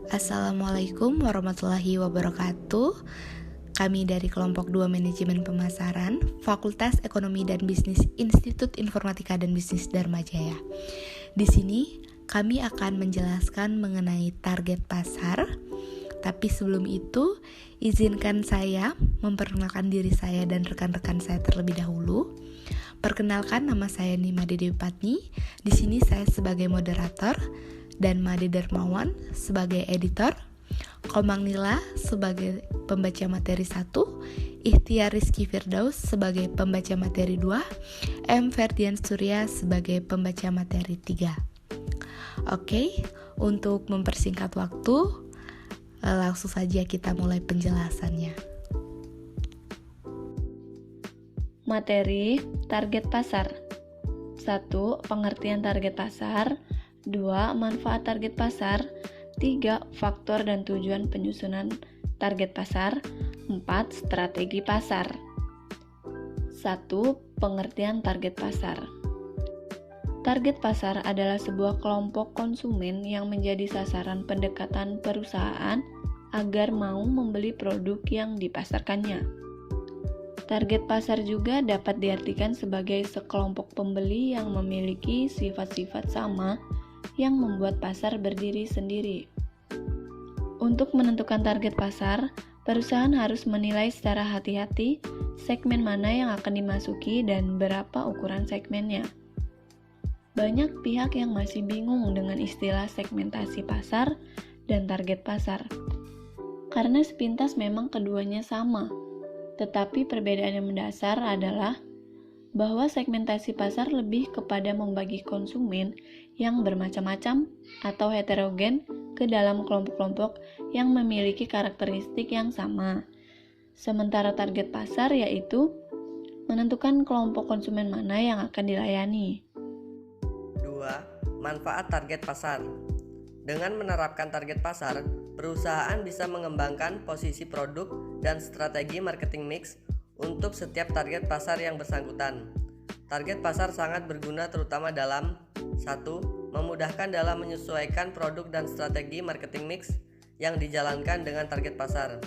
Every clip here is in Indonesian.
Assalamualaikum warahmatullahi wabarakatuh. Kami dari kelompok 2 Manajemen Pemasaran, Fakultas Ekonomi dan Bisnis Institut Informatika dan Bisnis Dharma Jaya. Di sini kami akan menjelaskan mengenai target pasar. Tapi sebelum itu, izinkan saya memperkenalkan diri saya dan rekan-rekan saya terlebih dahulu. Perkenalkan, nama saya Nima Dedewi Patni. Di sini saya sebagai moderator dan Made Darmawan sebagai editor, Komang Nila sebagai pembaca materi 1, Ikhtiar Rizky Firdaus sebagai pembaca materi 2, M. Ferdian Surya sebagai pembaca materi 3. Oke, untuk mempersingkat waktu, langsung saja kita mulai penjelasannya. Materi target pasar. 1. Pengertian target pasar. 2. Manfaat target pasar. 3. Faktor dan tujuan penyusunan target pasar. 4. Strategi pasar. 1. Pengertian target pasar. Target pasar adalah sebuah kelompok konsumen yang menjadi sasaran pendekatan perusahaan agar mau membeli produk yang dipasarkannya. Target pasar juga dapat diartikan sebagai sekelompok pembeli yang memiliki sifat-sifat sama yang membuat pasar berdiri sendiri. Untuk menentukan target pasar, perusahaan harus menilai secara hati-hati segmen mana yang akan dimasuki dan berapa ukuran segmennya. Banyak pihak yang masih bingung dengan istilah segmentasi pasar dan target pasar. Karena sepintas memang keduanya sama, tetapi perbedaan yang mendasar adalah bahwa segmentasi pasar lebih kepada membagi konsumen yang bermacam-macam atau heterogen ke dalam kelompok-kelompok yang memiliki karakteristik yang sama. Sementara target pasar yaitu menentukan kelompok konsumen mana yang akan dilayani. 2. Manfaat target pasar. Dengan menerapkan target pasar, perusahaan bisa mengembangkan posisi produk dan strategi marketing mix untuk setiap target pasar yang bersangkutan. Target pasar sangat berguna terutama dalam 1. Memudahkan dalam menyesuaikan produk dan strategi marketing mix yang dijalankan dengan target pasar.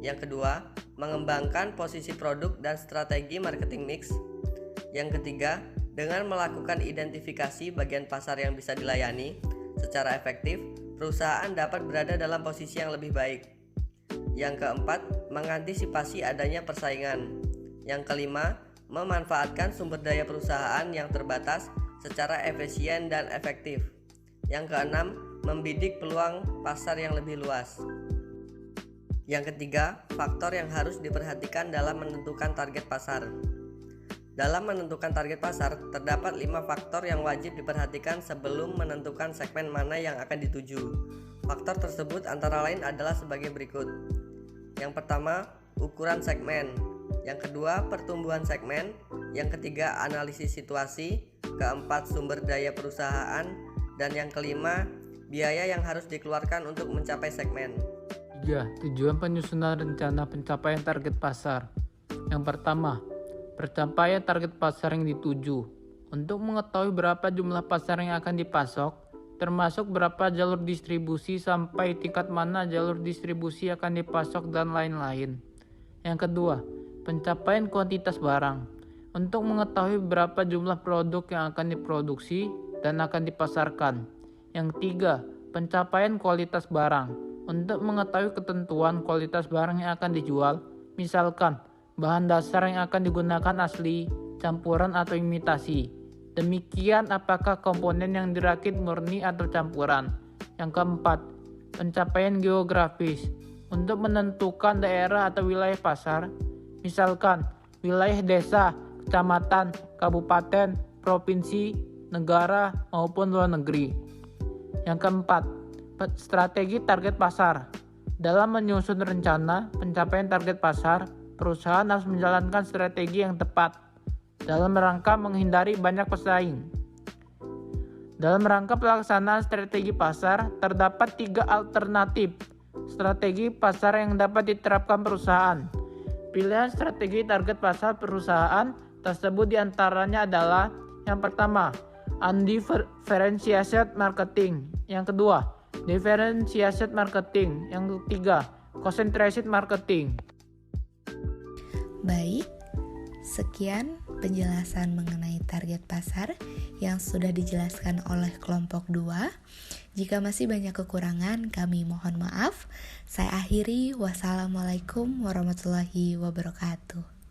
Yang kedua, mengembangkan posisi produk dan strategi marketing mix. Yang ketiga, dengan melakukan identifikasi bagian pasar yang bisa dilayani secara efektif, perusahaan dapat berada dalam posisi yang lebih baik. Yang keempat, mengantisipasi adanya persaingan. Yang kelima, memanfaatkan sumber daya perusahaan yang terbatas secara efisien dan efektif. Yang keenam, membidik peluang pasar yang lebih luas. Yang ketiga, faktor yang harus diperhatikan dalam menentukan target pasar. Dalam menentukan target pasar, terdapat 5 faktor yang wajib diperhatikan sebelum menentukan segmen mana yang akan dituju. Faktor tersebut antara lain adalah sebagai berikut. Yang pertama, ukuran segmen. Yang kedua, pertumbuhan segmen. Yang ketiga, analisis situasi. Keempat, sumber daya perusahaan. Dan yang kelima, biaya yang harus dikeluarkan untuk mencapai segmen. 3. Tujuan penyusunan rencana pencapaian target pasar. Yang pertama, pencapaian target pasar yang dituju. Untuk mengetahui berapa jumlah pasar yang akan dipasok, termasuk berapa jalur distribusi sampai tingkat mana jalur distribusi akan dipasok dan lain-lain. Yang kedua, pencapaian kuantitas barang. Untuk mengetahui berapa jumlah produk yang akan diproduksi dan akan dipasarkan. Yang ketiga, pencapaian kualitas barang. Untuk mengetahui ketentuan kualitas barang yang akan dijual, misalkan bahan dasar yang akan digunakan asli, campuran atau imitasi. Demikian apakah komponen yang dirakit murni atau campuran. Yang keempat, pencapaian geografis. Untuk menentukan daerah atau wilayah pasar, misalkan wilayah desa, kecamatan, kabupaten, provinsi, negara, maupun luar negeri. Yang keempat, strategi target pasar. Dalam menyusun rencana pencapaian target pasar, perusahaan harus menjalankan strategi yang tepat dalam rangka menghindari banyak pesaing. Dalam rangka pelaksanaan strategi pasar, terdapat 3 alternatif strategi pasar yang dapat diterapkan perusahaan. Pilihan strategi target pasar perusahaan tersebut diantaranya adalah yang pertama, undifferentiated marketing. Yang kedua, Differentiated marketing. Yang ketiga, concentrated marketing. Baik, sekian penjelasan mengenai target pasar yang sudah dijelaskan oleh kelompok 2. Jika masih banyak kekurangan, kami mohon maaf. Saya akhiri. Wassalamualaikum warahmatullahi wabarakatuh.